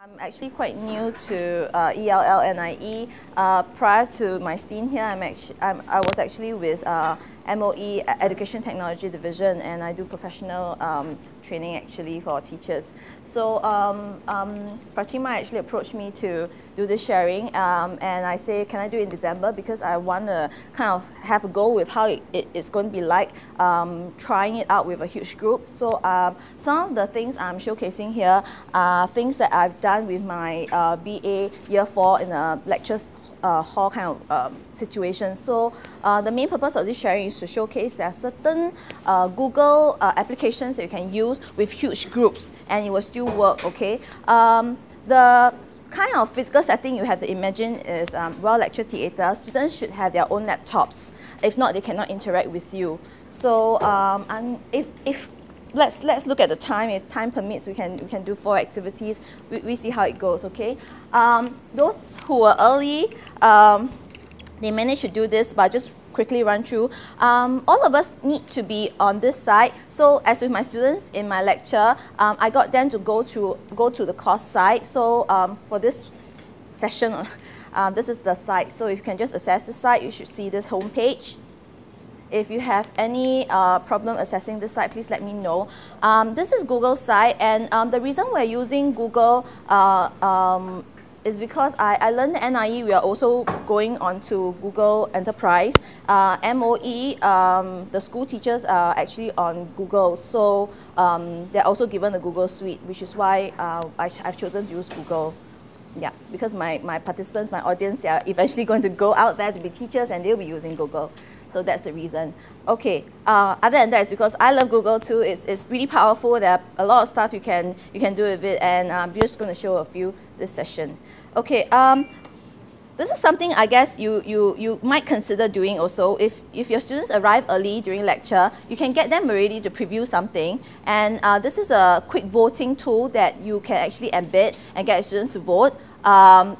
I'm actually quite new to ELL/NIE. Prior to my stint here, I was actually with MOE Education Technology Division, and I do professional training actually for teachers. So Pratima actually approached me to do this sharing, and I say, can I do it in December, because I want to kind of have a go with how it's going to be like trying it out with a huge group. So some of the things I'm showcasing here are things that I've done with my BA Year 4 in a lectures hall kind of situation. So the main purpose of this sharing is to showcase there are certain Google applications that you can use with huge groups and it will still work, okay? The kind of physical setting you have to imagine is, well, lecture theatre. Students should have their own laptops. If not, they cannot interact with you. So let's look at the time. If time permits, we can do 4 activities. We see how it goes, okay? Those who were early, they managed to do this, but just quickly run through. All of us need to be on this side. So as with my students in my lecture, I got them to go to the course site. So for this session, this is the site. So if you can just access the site, you should see this home page. If you have any problem accessing this site, please let me know. This is Google's site, and the reason we're using Google is because I learned at NIE we are also going on to Google Enterprise. MOE, the school teachers are actually on Google, so they're also given the Google Suite, which is why I've chosen to use Google. Yeah, because my participants, my audience, are eventually going to go out there to be teachers and they'll be using Google. So that's the reason. Okay, other than that, it's because I love Google too. It's really powerful. There are a lot of stuff you can do with it, and I'm just going to show a few this session. Okay, this is something I guess you might consider doing also. If your students arrive early during lecture, you can get them ready to preview something. And this is a quick voting tool that you can actually embed and get your students to vote.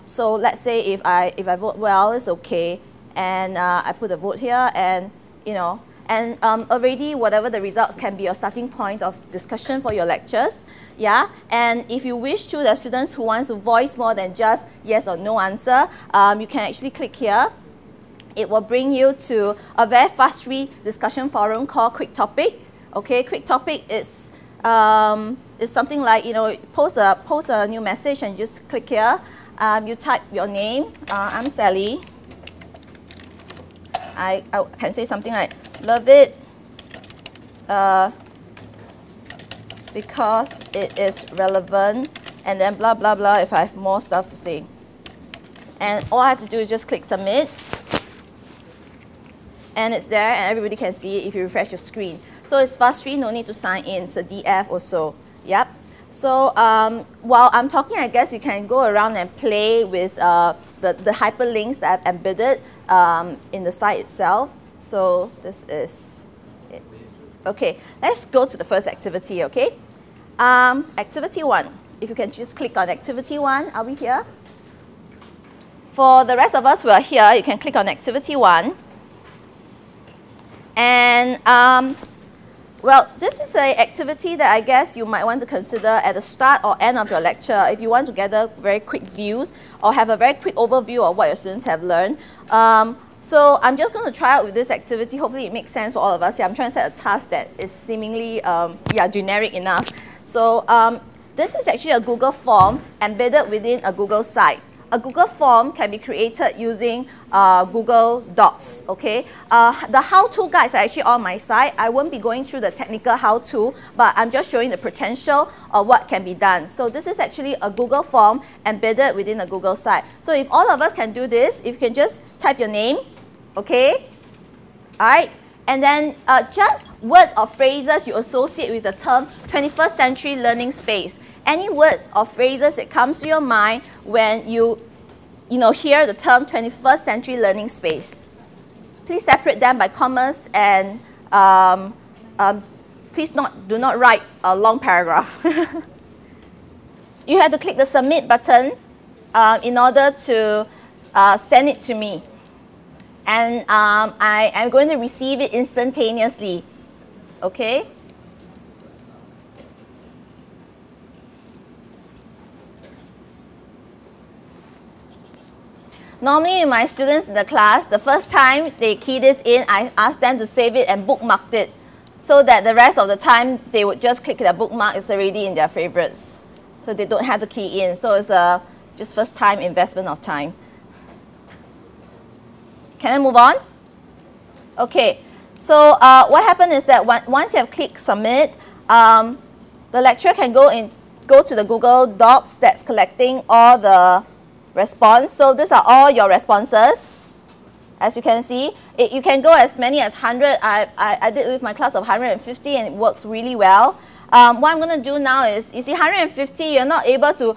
So let's say if I vote well, it's okay. And I put a vote here, and and already whatever the results can be your starting point of discussion for your lectures. Yeah, and if you wish to, the students who want to voice more than just yes or no answer, you can actually click here. It will bring you to a very fast free discussion forum called Quick Topic. Okay, Quick Topic is something like, post a new message and just click here. You type your name. I'm Sally. I can say something like, love it because it is relevant, and then blah, blah, blah if I have more stuff to say. And all I have to do is just click submit. And it's there, and everybody can see it if you refresh your screen. So it's fast free, no need to sign in. It's a DF also. Yep. So while I'm talking, I guess you can go around and play with the hyperlinks that I've embedded in the site itself. So this is it. Okay, let's go to the first activity, okay? Activity 1. If you can just click on activity 1, are we here? For the rest of us who are here, you can click on activity 1. And well, this is an activity that I guess you might want to consider at the start or end of your lecture if you want to gather very quick views or have a very quick overview of what your students have learned. So I'm just going to try out with this activity. Hopefully it makes sense for all of us. Yeah, I'm trying to set a task that is seemingly generic enough. So this is actually a Google form embedded within a Google site. A Google form can be created using Google Docs, okay? The how-to guides are actually on my site. I won't be going through the technical how-to, but I'm just showing the potential of what can be done. So this is actually a Google form embedded within a Google site. So if all of us can do this, if you can just type your name, okay? All right? And then just words or phrases you associate with the term 21st century learning space. Any words or phrases that comes to your mind when you hear the term 21st century learning space. Please separate them by commas, and please do not write a long paragraph. So you have to click the submit button in order to send it to me. And I am going to receive it instantaneously. Okay? Normally, my students in the class, the first time they key this in, I ask them to save it and bookmark it, so that the rest of the time they would just click the bookmark. It's already in their favorites, so they don't have to key in. So it's a just first time investment of time. Can I move on? Okay. So what happened is that once you have clicked submit, the lecturer can go to the Google Docs that's collecting all the response. So these are all your responses. As you can see, you can go as many as 100. I did it with my class of 150 and it works really well. What I'm going to do now is, you see 150, you're not able to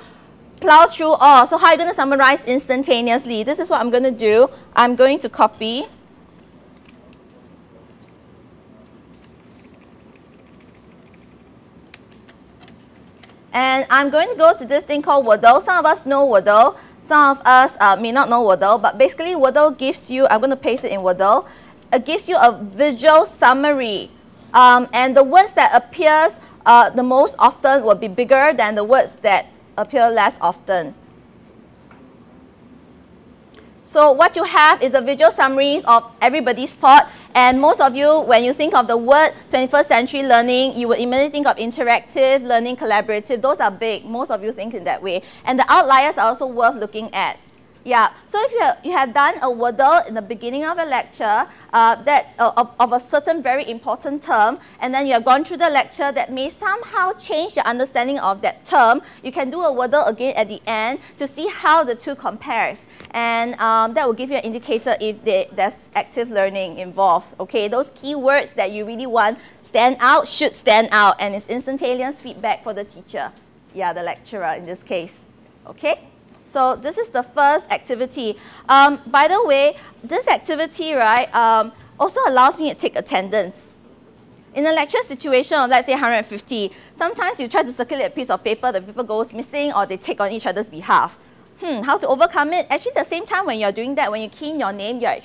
plow through all. So how are you going to summarize instantaneously? This is what I'm going to do. I'm going to copy. And I'm going to go to this thing called Wordle. Some of us know Wordle. Some of us may not know Wordle. But basically, Wordle gives you, I'm going to paste it in Wordle. It gives you a visual summary. And the words that appears the most often will be bigger than the words that appear less often. So what you have is a visual summaries of everybody's thought. And most of you, when you think of the word 21st century learning, you will immediately think of interactive, learning, collaborative. Those are big. Most of you think in that way. And the outliers are also worth looking at. Yeah, so if you have done a Wordle in the beginning of a lecture of a certain very important term, and then you have gone through the lecture that may somehow change your understanding of that term, you can do a Wordle again at the end to see how the two compares. And that will give you an indicator if there's active learning involved. Okay, those keywords that you really want stand out should stand out, and it's instantaneous feedback for the teacher. Yeah, the lecturer in this case. Okay? So this is the first activity. By the way, this activity, right, also allows me to take attendance. In a lecture situation of, let's say, 150, sometimes you try to circulate a piece of paper, the paper goes missing, or they take on each other's behalf. How to overcome it? Actually, at the same time when you're doing that, when you key in your name, you have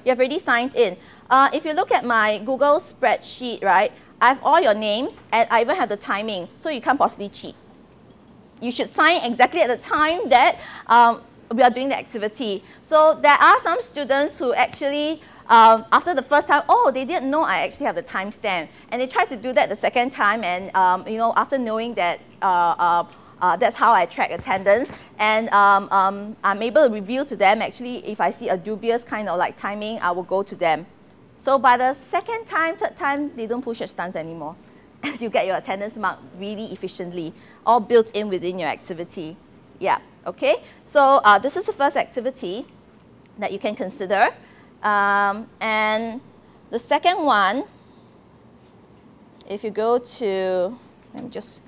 already signed in. If you look at my Google spreadsheet, right, I have all your names, and I even have the timing, so you can't possibly cheat. You should sign exactly at the time that we are doing the activity. So there are some students who actually, after the first time, oh, they didn't know I actually have the timestamp. And they tried to do that the second time, and you know, after knowing that that's how I track attendance, and I'm able to reveal to them, actually, if I see a dubious kind of like timing, I will go to them. So by the second time, third time, they don't push your stunts anymore. You get your attendance mark really efficiently, all built in within your activity. Yeah, okay? So this is the first activity that you can consider. And the second one, if you go to, let me just,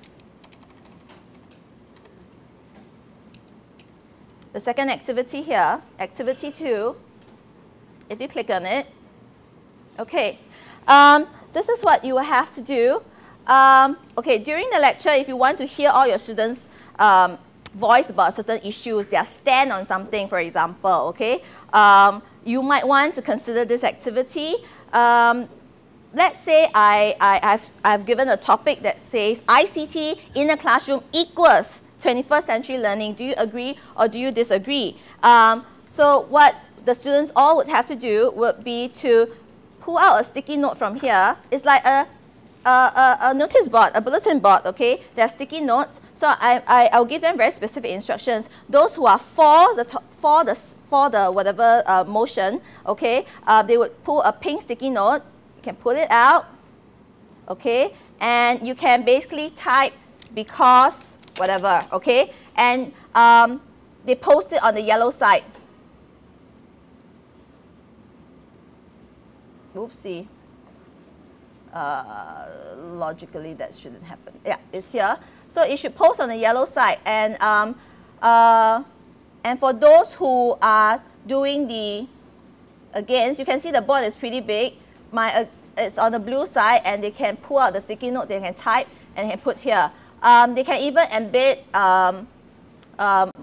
the second activity here, activity 2, if you click on it, okay. This is what you will have to do. Okay, during the lecture, if you want to hear all your students' voice about certain issues, their stand on something, for example, okay, you might want to consider this activity. Let's say I've given a topic that says ICT in the classroom equals 21st century learning. Do you agree or do you disagree? So what the students all would have to do would be to pull out a sticky note from here. It's like a notice board, a bulletin board, okay? They have sticky notes. So I'll give them very specific instructions. Those who are for the whatever motion, okay, they would pull a pink sticky note. You can pull it out, okay? And you can basically type because whatever, okay? And they post it on the yellow side. Oopsie. Logically, that shouldn't happen. Yeah, it's here. So it should post on the yellow side. And for those who are doing the against, you can see the board is pretty big. It's on the blue side, and they can pull out the sticky note. They can type and they can put here. They can even embed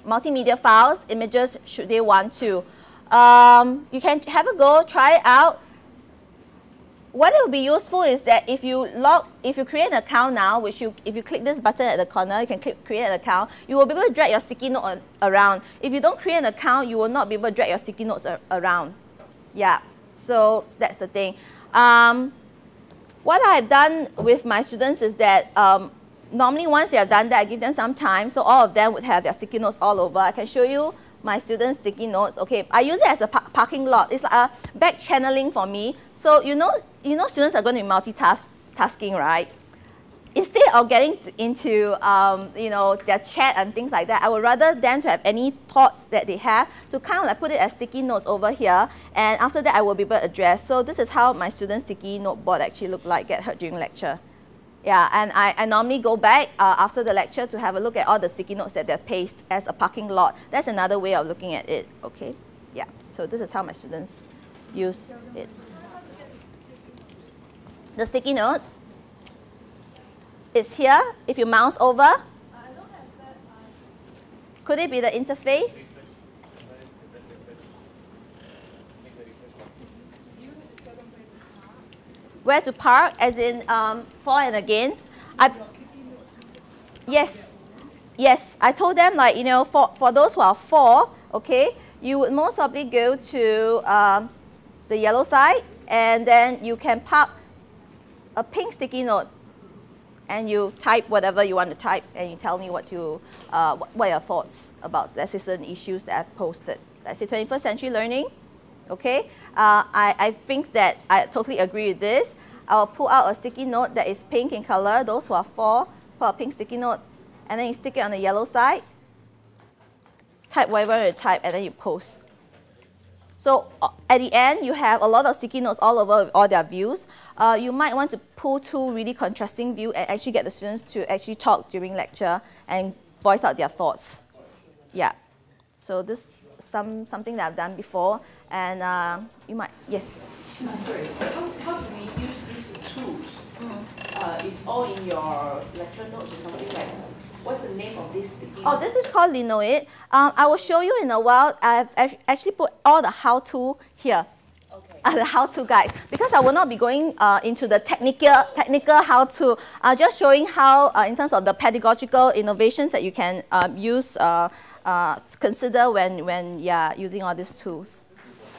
multimedia files, images, should they want to. You can have a go, try it out. what it will be useful is that if you create an account now, if you click this button at the corner, you can create an account, you will be able to drag your sticky note around. If you don't create an account, you will not be able to drag your sticky notes around. Yeah, so that's the thing. What I've done with my students is that normally once they have done that, I give them some time, so all of them would have their sticky notes all over. I can show you my students' sticky notes. Okay, I use it as a parking lot. It's like a back channeling for me. So you know students are going to be multitasking, right? Instead of getting into their chat and things like that, I would rather them to have any thoughts that they have to kind of like put it as sticky notes over here, and after that I will be able to address. So this is how my students' sticky note board actually look like, get heard during lecture. Yeah, and I normally go back after the lecture to have a look at all the sticky notes that they've pasted as a parking lot. That's another way of looking at it, okay? Yeah, so this is how my students use it. The sticky notes, it's here. If you mouse over, could it be the interface? Where to park, as in for and against. Yes, I told them, like, for those who are for, okay, you would most probably go to the yellow side, and then you can park a pink sticky note, and you type whatever you want to type, and you tell me what are your thoughts about, let's say, certain issues that I've posted. Let's say 21st century learning. Okay, I think that I totally agree with this. I'll pull out a sticky note that is pink in color. Those who are for, put a pink sticky note, and then you stick it on the yellow side. Type whatever you type, and then you post. So at the end, you have a lot of sticky notes all over with all their views. You might want to pull two really contrasting views and actually get the students to actually talk during lecture and voice out their thoughts. Yeah. So this is something that I've done before. And you might, yes? Sorry, how do we use these tools? It's all in your lecture notes or something like that. What's the name of this sticky note? Oh, this is called Linoid. I will show you in a while. I've actually put all the how-to here. Okay. The how-to guides. Because I will not be going into the technical how-to. Just showing how, in terms of the pedagogical innovations that you can use, consider when you're using all these tools.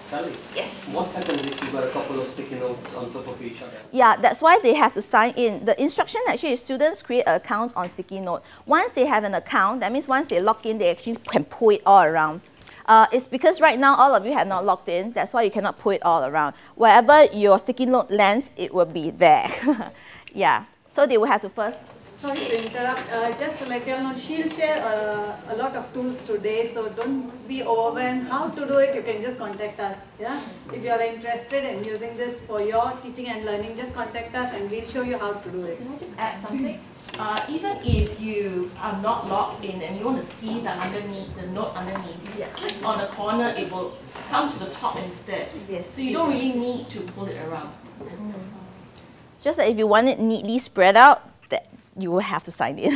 Sally, yes. What happens if you got a couple of sticky notes on top of each other? Yeah, that's why they have to sign in. The instruction actually is students create an account on sticky note. Once they have an account, that means once they log in, they actually can pull it all around. It's because right now all of you have not logged in. That's why you cannot pull it all around. Wherever your sticky note lands, it will be there. Yeah. So they will have to first. Sorry to interrupt. Just to let you know, she'll share a lot of tools today, so don't be overwhelmed. How to do it, you can just contact us. Yeah? If you are interested in using this for your teaching and learning, just contact us and we'll show you how to do it. Can I just add something? Even if you are not logged in and you want to see the note underneath, if you click on the corner, it will come to the top instead. Yes. So you don't really need to pull it around. Just that if you want it neatly spread out, you will have to sign in.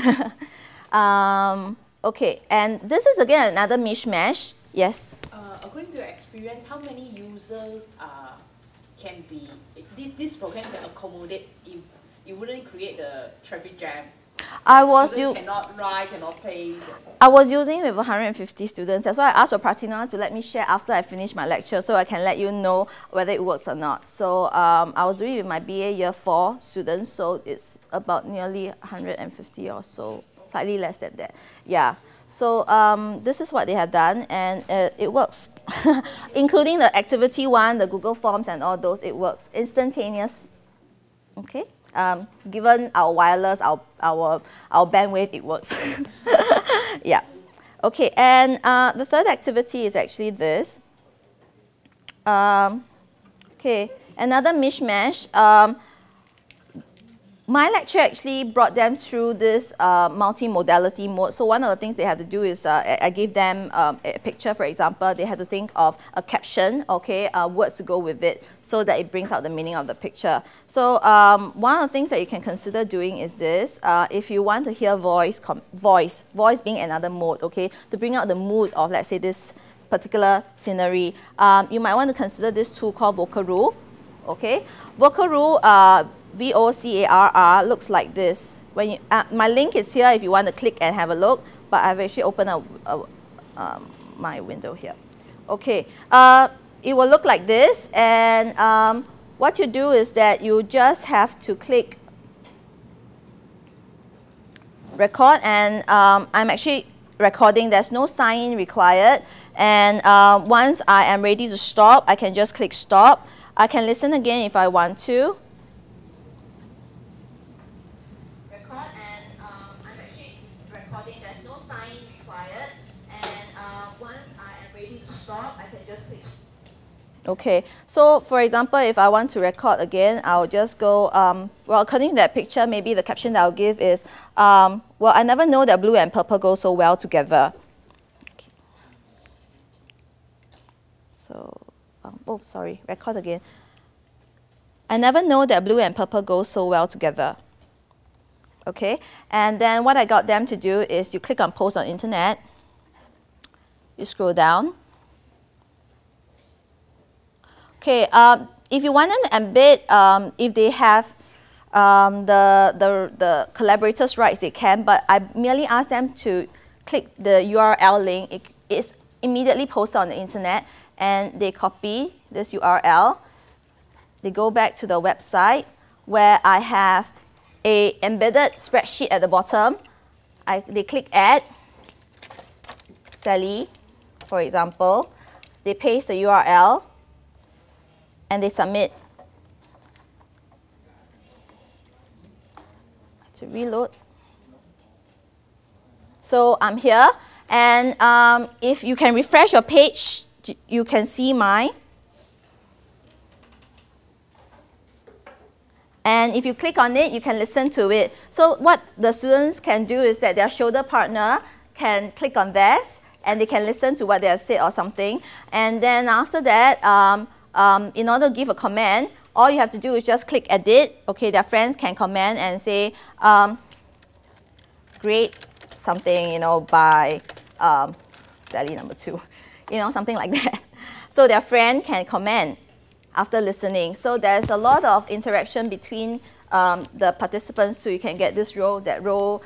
Okay, and this is again another mishmash. Yes? According to your experience, how many users can be, this program can accommodate if it wouldn't create a traffic jam? Cannot write, cannot paste. I was using with 150 students. That's why I asked for Pratina to let me share after I finish my lecture so I can let you know whether it works or not. So I was doing it with my BA Year 4 students, so it's about nearly 150 or so, slightly less than that. Yeah. So this is what they have done, and it works. Including the activity one, the Google Forms and all those, it works. Instantaneous. Okay. Given our wireless, our bandwidth, it works. Yeah. Okay, and the third activity is actually this. Okay, another mishmash. My lecture actually brought them through this multi-modality mode. So one of the things they had to do is I gave them a picture, for example. They had to think of a caption, okay, words to go with it, so that it brings out the meaning of the picture. So one of the things that you can consider doing is this. If you want to hear voice being another mode, okay, to bring out the mood of, let's say, this particular scenery, you might want to consider this tool called Vocal Rule. Okay, Vocaroo, VOCARR, looks like this. When you, my link is here if you want to click and have a look, but I've actually opened my window here. Okay, it will look like this, and what you do is that you just have to click record, and I'm actually recording. There's no sign-in required, and once I am ready to stop, I can just click stop. I can listen again if I want to. Record, and I'm actually recording. There's no sign-in required, and once I am ready to stop, I can just click stop. Okay, so for example, if I want to record again, I'll just go, well, according to that picture, maybe the caption that I'll give is, well, I never know that blue and purple go so well together. Okay. So, oh, sorry, record again. I never know that blue and purple go so well together. Okay, and then what I got them to do is you click on post on internet, you scroll down. Okay, if you want to embed, if they have the collaborators' rights, they can, but I merely ask them to click the URL link. It is immediately posted on the internet, and they copy this URL. They go back to the website where I have a embedded spreadsheet at the bottom. They click add, Sally, for example. They paste the URL, and they submit. To reload. So I'm here, and if you can refresh your page, you can see mine. And if you click on it, you can listen to it. So what the students can do is that their shoulder partner can click on theirs, and they can listen to what they have said or something. And then after that, in order to give a comment, all you have to do is just click edit. Okay, their friends can comment and say, great something, you know, by Sally number 2, you know, something like that. So their friend can comment after listening. So there's a lot of interaction between the participants, so you can get this role. That role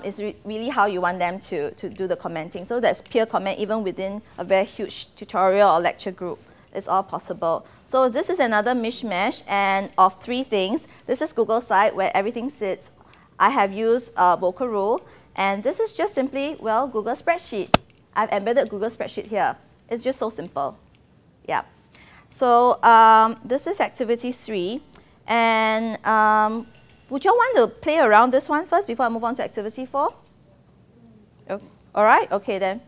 is really how you want them to do the commenting. So that's peer comment even within a very huge tutorial or lecture group. It's all possible. So this is another mishmash and of 3 things. This is Google site where everything sits. I have used Vocaroo, and this is just simply, well, Google Spreadsheet. I've embedded Google Spreadsheet here. It's just so simple. Yeah. So this is activity 3. And would you want to play around this one first before I move on to activity 4? Oh, all right, okay then.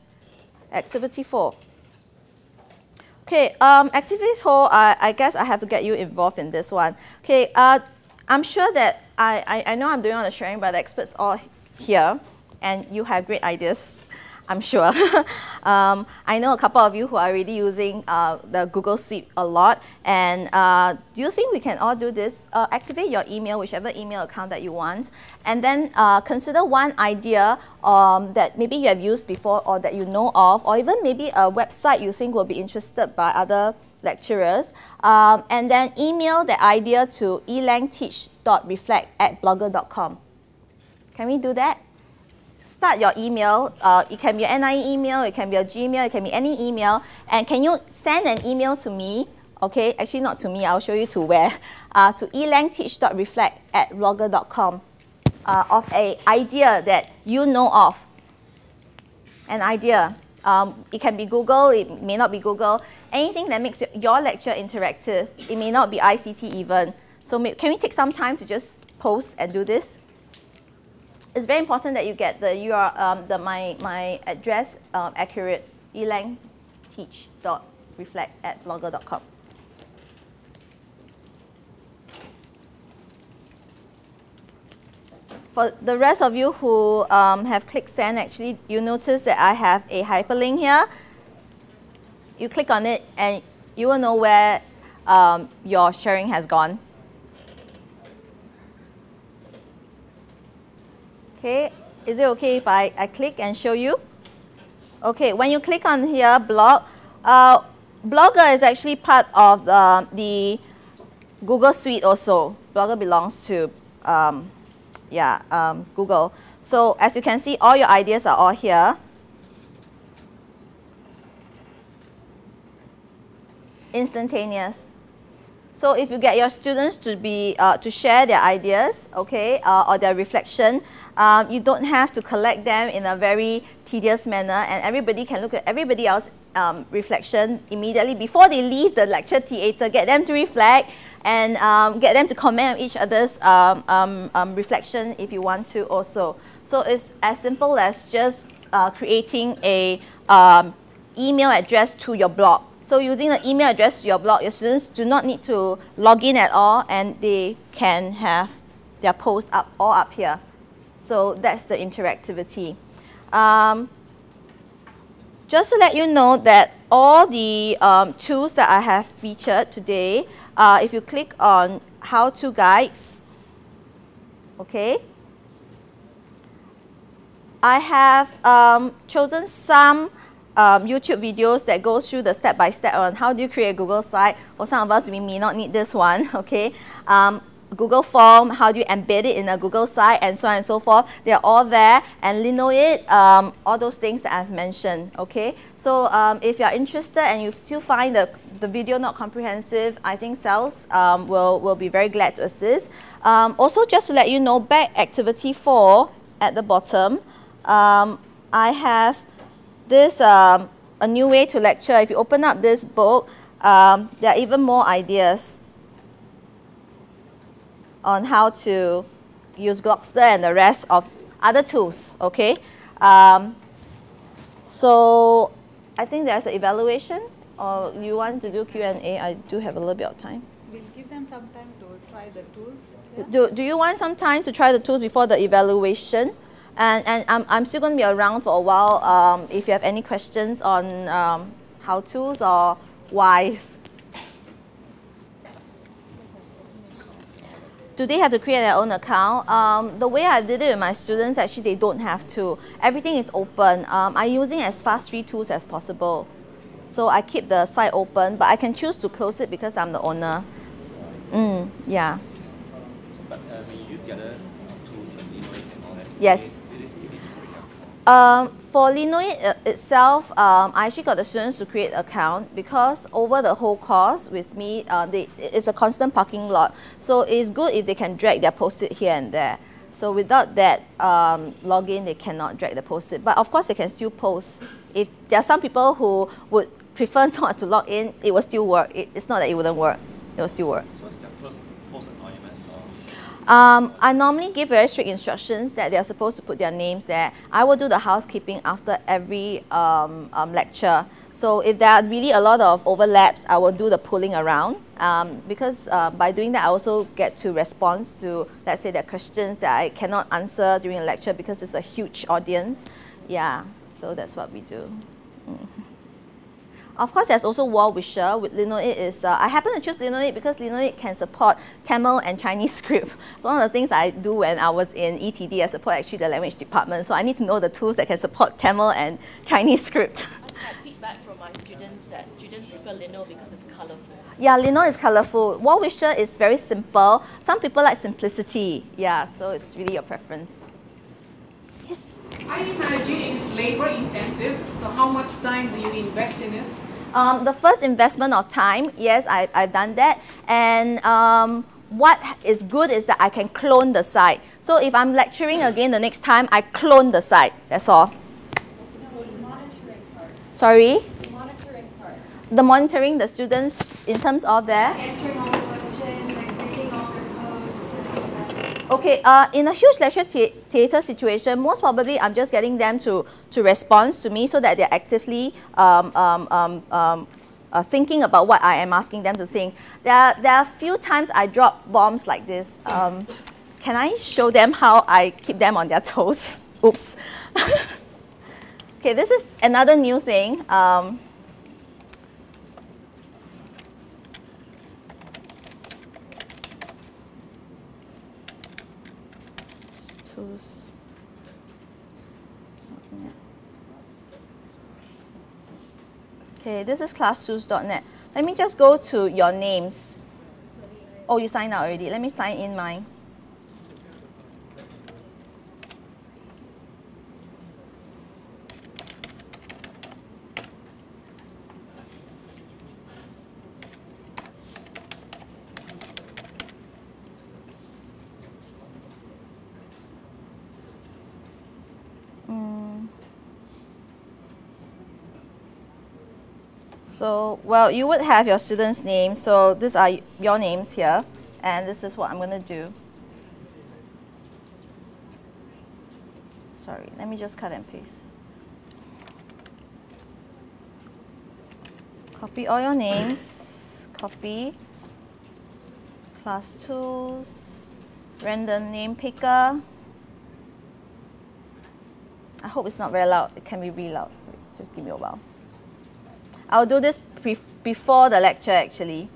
Activity 4. Okay, activity 4, I guess I have to get you involved in this one. Okay, I'm sure that I know I'm doing all the sharing, but the experts are here, and you have great ideas, I'm sure. I know a couple of you who are already using the Google Suite a lot, and do you think we can all do this? Activate your email, whichever email account that you want, and then consider one idea that maybe you have used before or that you know of, or even maybe a website you think will be interested by other lecturers, and then email the idea to elangteach.reflect@blogger.com. Can we do that? Start your email. It can be an NIE email, it can be a Gmail, it can be any email. And can you send an email to me? Okay, actually not to me, I'll show you to where. To elangteach.reflect@blogger.com of an idea that you know of. An idea. It can be Google, it may not be Google. Anything that makes your lecture interactive. It may not be ICT even. So can we take some time to just post and do this? It's very important that you get the URL, my address accurate, elangteach.reflect@blogger.com. For the rest of you who have clicked send, actually, you notice that I have a hyperlink here. You click on it, and you will know where your sharing has gone. Okay, is it okay if I click and show you? Okay, when you click on here, blog, Blogger is actually part of the Google Suite also. Blogger belongs to Google. So as you can see, all your ideas are all here. Instantaneous. So if you get your students to share their ideas, okay, or their reflection, you don't have to collect them in a very tedious manner, and everybody can look at everybody else's reflection immediately before they leave the lecture theatre. Get them to reflect and get them to comment on each other's reflection if you want to also. So it's as simple as just creating a email address to your blog. So using the email address to your blog, your students do not need to log in at all, and they can have their posts all up here. So that's the interactivity. Just to let you know that all the tools that I have featured today, if you click on how-to guides, okay, I have chosen some YouTube videos that goes through the step-by-step on how do you create a Google site. For some of us, we may not need this one, okay. Google form, how do you embed it in a Google site, and so on and so forth. They're all there, and Linoit, all those things that I've mentioned, okay. So if you're interested and you still find the video not comprehensive, I think sales will be very glad to assist. Also, just to let you know, back activity 4 at the bottom, I have this a new way to lecture. If you open up this book, there are even more ideas on how to use Glockster and the rest of other tools, okay? So I think there's an evaluation, or you want to do Q&A? I do have a little bit of time. We'll give them some time to try the tools. Yeah? Do you want some time to try the tools before the evaluation? And I'm still going to be around for a while if you have any questions on how-tos or whys. Do they have to create their own account? The way I did it with my students, actually they don't have to. Everything is open. I'm using as fast free tools as possible. So I keep the site open, but I can choose to close it because I'm the owner. Yeah. So, but when you use the other tools like Linoit and all that, yes. it is still need to create accounts. For Linoit itself, I actually got the students to create an account because over the whole course with me, it's a constant parking lot. So it's good if they can drag their post-it here and there. So without that login, they cannot drag the post-it. But of course, they can still post. If there are some people who would prefer not to log in, it will still work. It's not that it wouldn't work. It will still work. So what's their first post on IMS? I normally give very strict instructions that they are supposed to put their names there. I will do the housekeeping after every lecture. So if there are really a lot of overlaps, I will do the pulling around because by doing that, I also get to respond to, let's say, their questions that I cannot answer during a lecture because it's a huge audience. Yeah, so that's what we do. Of course, there's also Wall Wisher with Linoit. I happen to choose Linoit because Linoit can support Tamil and Chinese script. It's one of the things I do when I was in ETD. I support actually the language department. So I need to know the tools that can support Tamil and Chinese script. I had feedback from my students that students prefer Lino because it's colourful. Yeah, Linoit is colourful. Wall Wisher is very simple. Some people like simplicity. Yeah, so it's really your preference. Yes? I imagine it's labor intensive, so how much time do you invest in it? The first investment of time, yes, I've done that. And what is good is that I can clone the site. So if I'm lecturing again the next time, I clone the site. That's all. Sorry? The monitoring part. The monitoring the students in terms of their? Answering all the questions and reading all their posts. Okay, in a huge lecture theatre situation, most probably I'm just getting them to respond to me so that they're actively thinking about what I am asking them to sing. There are a few times I drop bombs like this. Can I show them how I keep them on their toes? Oops. Okay, this is another new thing. Okay, this is classtools.net. Let me just go to your names. Oh, you signed out already. Let me sign in mine. So, well, you would have your student's name. So these are your names here. And this is what I'm going to do. Sorry, let me just cut and paste. Copy all your names. Copy. Class tools. Random name picker. I hope it's not very loud. It can be really loud. Just give me a while. I'll do this before the lecture, actually.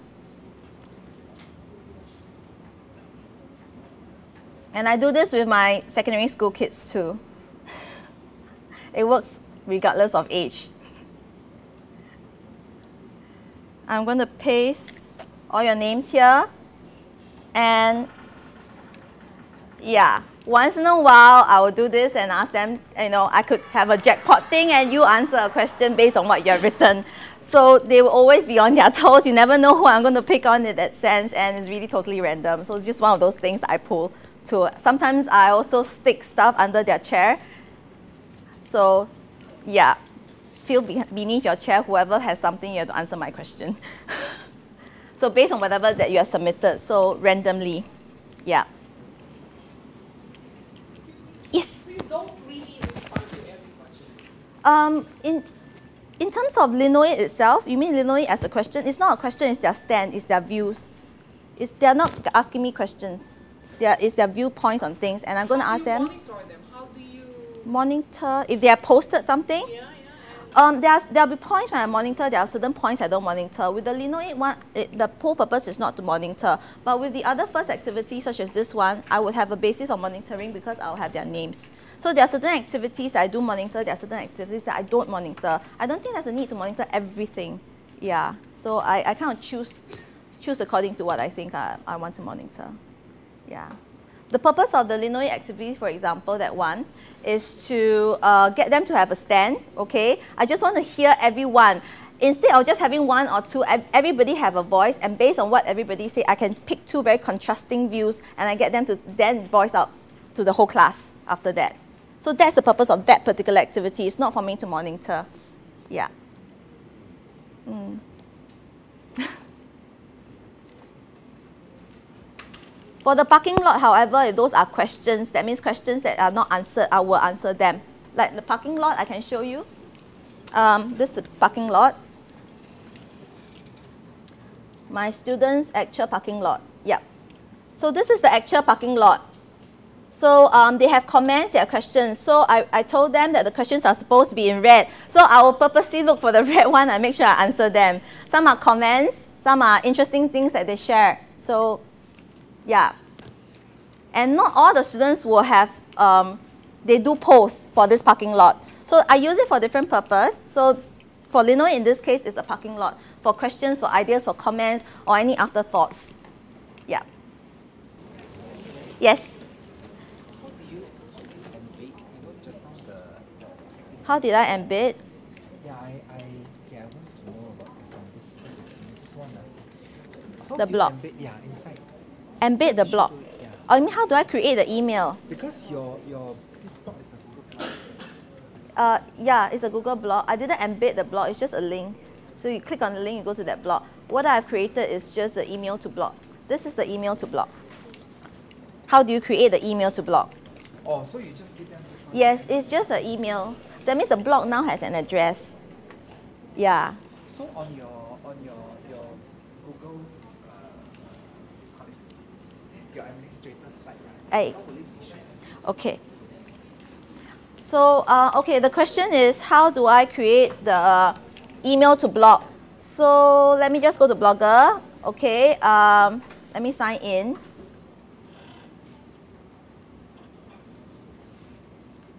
And I do this with my secondary school kids, too. It works regardless of age. I'm going to paste all your names here. And yeah, once in a while, I will do this and ask them, you know, I could have a jackpot thing and you answer a question based on what you have written. So they will always be on their toes. You never know who I'm going to pick on in that sense, and it's really totally random. So it's just one of those things that I pull to. Sometimes I also stick stuff under their chair. So yeah, feel beneath your chair, whoever has something, you have to answer my question. So based on whatever that you have submitted, so randomly, yeah. Yes? So you don't really respond to every question? In terms of Linoit itself, you mean Linoit as a question? It's not a question, it's their stand, it's their views. They're not asking me questions. It's their viewpoints on things, and I'm going to ask them. Monitor them? How do you monitor? If they have posted something? Yeah. There'll be points when I monitor. There are certain points I don't monitor. With the Linoit one, the whole purpose is not to monitor. But with the other first activities, such as this one, I would have a basis for monitoring because I'll have their names. So there are certain activities that I do monitor. There are certain activities that I don't monitor. I don't think there's a need to monitor everything. Yeah. So I kind of choose according to what I think I want to monitor. Yeah. The purpose of the Linoit activity, for example, that one, is to get them to have a stand, okay? I just want to hear everyone. Instead of just having one or two, everybody have a voice, and based on what everybody say, I can pick two very contrasting views, and I get them to then voice out to the whole class after that. So that's the purpose of that particular activity. It's not for me to monitor. Yeah. For the parking lot, however, if those are questions, that means questions that are not answered, I will answer them. Like the parking lot, I can show you. This is parking lot. My students' actual parking lot. Yep. So this is the actual parking lot. So they have comments, they have questions. So I told them that the questions are supposed to be in red. So I will purposely look for the red one and make sure I answer them. Some are comments, some are interesting things that they share. So yeah. And not all the students will have, they do posts for this parking lot. So I use it for different purpose. So for Linoit in this case, it's a parking lot. For questions, for ideas, for comments, or any afterthoughts. Yeah. Yes? How did I embed? Yeah, I want to know about this one. This one. How The do blog. You embed, yeah, inside. Embed the blog. Yeah. I mean, how do I create the email? Because this blog is a Google blog. Yeah, it's a Google blog. I didn't embed the blog. It's just a link. So you click on the link, you go to that blog. What I've created is just the email to blog. This is the email to blog. How do you create the email to blog? Oh, so you just give them this one? Yes, it's just an email. That means the blog now has an address. Yeah. So on your Google, your administrator's site, right? How will it be shown? Okay. So, okay, the question is, how do I create the email to blog? So let me just go to Blogger. Okay, let me sign in.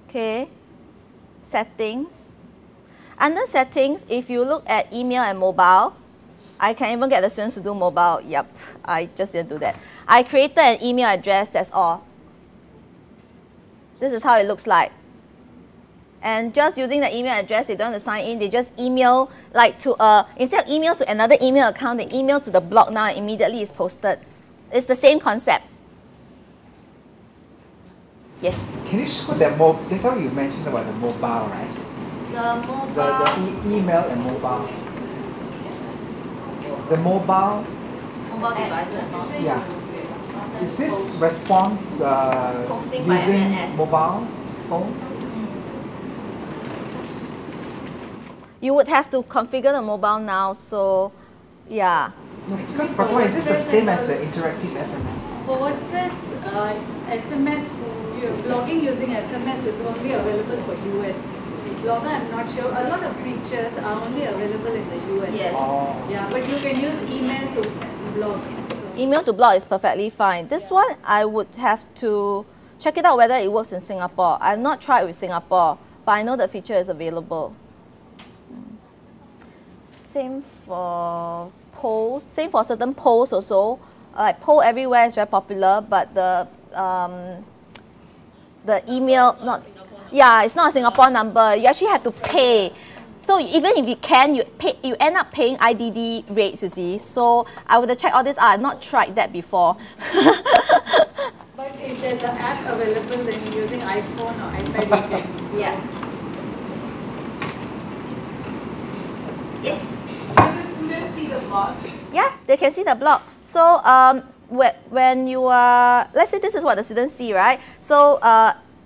Okay, settings. Under settings, if you look at email and mobile, I can even get the students to do mobile. Yep, I just didn't do that. I created an email address, that's all. This is how it looks like. And just using the email address, they don't have to sign in. They just email, like to instead of email to another email account, they email to the blog now and immediately it's posted. It's the same concept. Yes? Can you show that just how you mentioned about the mobile, right? The mobile. The email and mobile. The mobile. Mobile devices. Yeah. Is this response Posting by using SMS. mobile phone? You would have to configure the mobile now, so yeah. Because is this the same as the interactive SMS? For WordPress, SMS, blogging using SMS is only available for US. Blogger, I'm not sure. A lot of features are only available in the US. Yes. Oh. Yeah, but you can use email to blog. So. Email to blog is perfectly fine. This one, I would have to check it out whether it works in Singapore. I've not tried with Singapore, but I know the feature is available. Same for polls, same for certain polls also. Like poll everywhere is very popular, but the email not, yeah, it's not a Singapore number. You actually have to pay. So even if you can, you end up paying IDD rates, you see. So I would have checked all this out. I've not tried that before. But if there's an app available, then using iPhone or iPad, you can. Yeah. Yes. Can the students see the blog? Yeah, they can see the blog. So when you are, let's say this is what the students see, right? So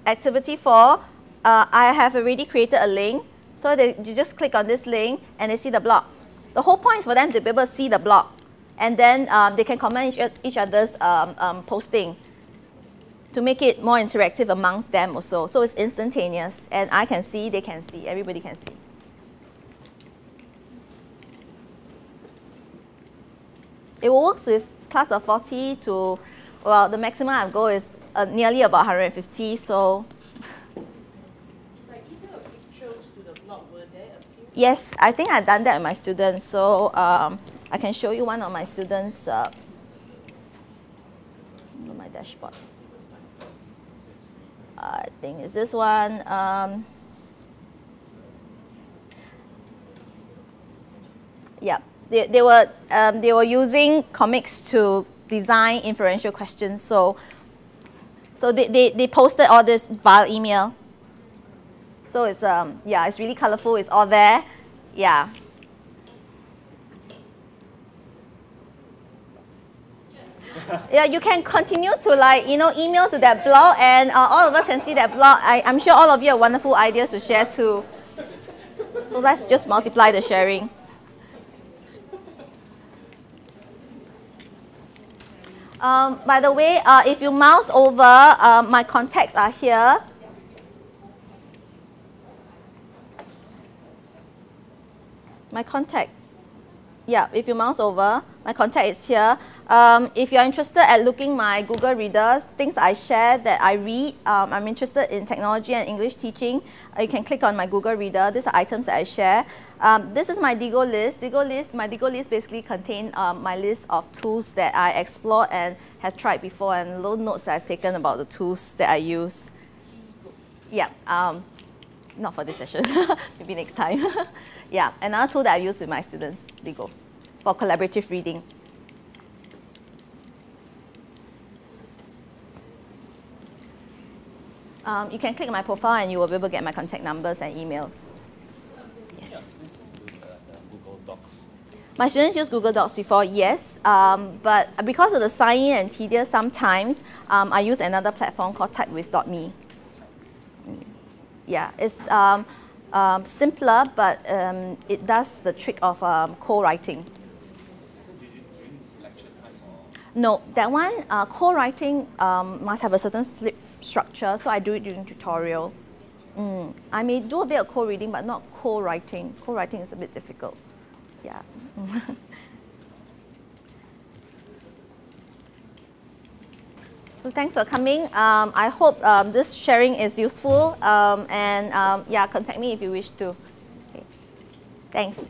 activity 4, I have already created a link. So you just click on this link and they see the blog. The whole point is for them to be able to see the blog. And then they can comment each other's posting to make it more interactive amongst them also. So it's instantaneous. And I can see, they can see, everybody can see. It will work with class of 40 to, well, the maximum I go is nearly about 150, so. Like if your pictures to the blog, will they appear? Yes, I think I've done that with my students, so I can show you one of my students on my dashboard. I think it's this one. Yeah. They were using comics to design inferential questions. So they posted all this via email. So it's yeah, it's really colorful. It's all there. Yeah. Yeah, you can continue to email to that blog, and all of us can see that blog. I'm sure all of you have wonderful ideas to share too. So let's just multiply the sharing. By the way, if you mouse over, my contacts are here. My contact, yeah, if you mouse over, my contact is here. If you're interested at looking my Google Reader, things I share that I read, I'm interested in technology and English teaching, you can click on my Google Reader. These are items that I share. This is my Digo list. My Digo list basically contains my list of tools that I explored and have tried before, and little notes that I've taken about the tools that I use. Yeah, not for this session, maybe next time. Yeah, another tool that I use with my students, Digo, for collaborative reading. You can click on my profile and you will be able to get my contact numbers and emails. Yes. Google Docs. My students use Google Docs before, yes, but because of the sign-in and tedious sometimes, I use another platform called typewith.me. Yeah, it's simpler, but it does the trick of co-writing. So do you do lecture time or? No, that one, co-writing must have a certain flip structure, so I do it during tutorial. I may do a bit of co-reading, but not co-writing. Co-writing is a bit difficult. Yeah. So thanks for coming. I hope this sharing is useful, and yeah, contact me if you wish to. Okay. Thanks.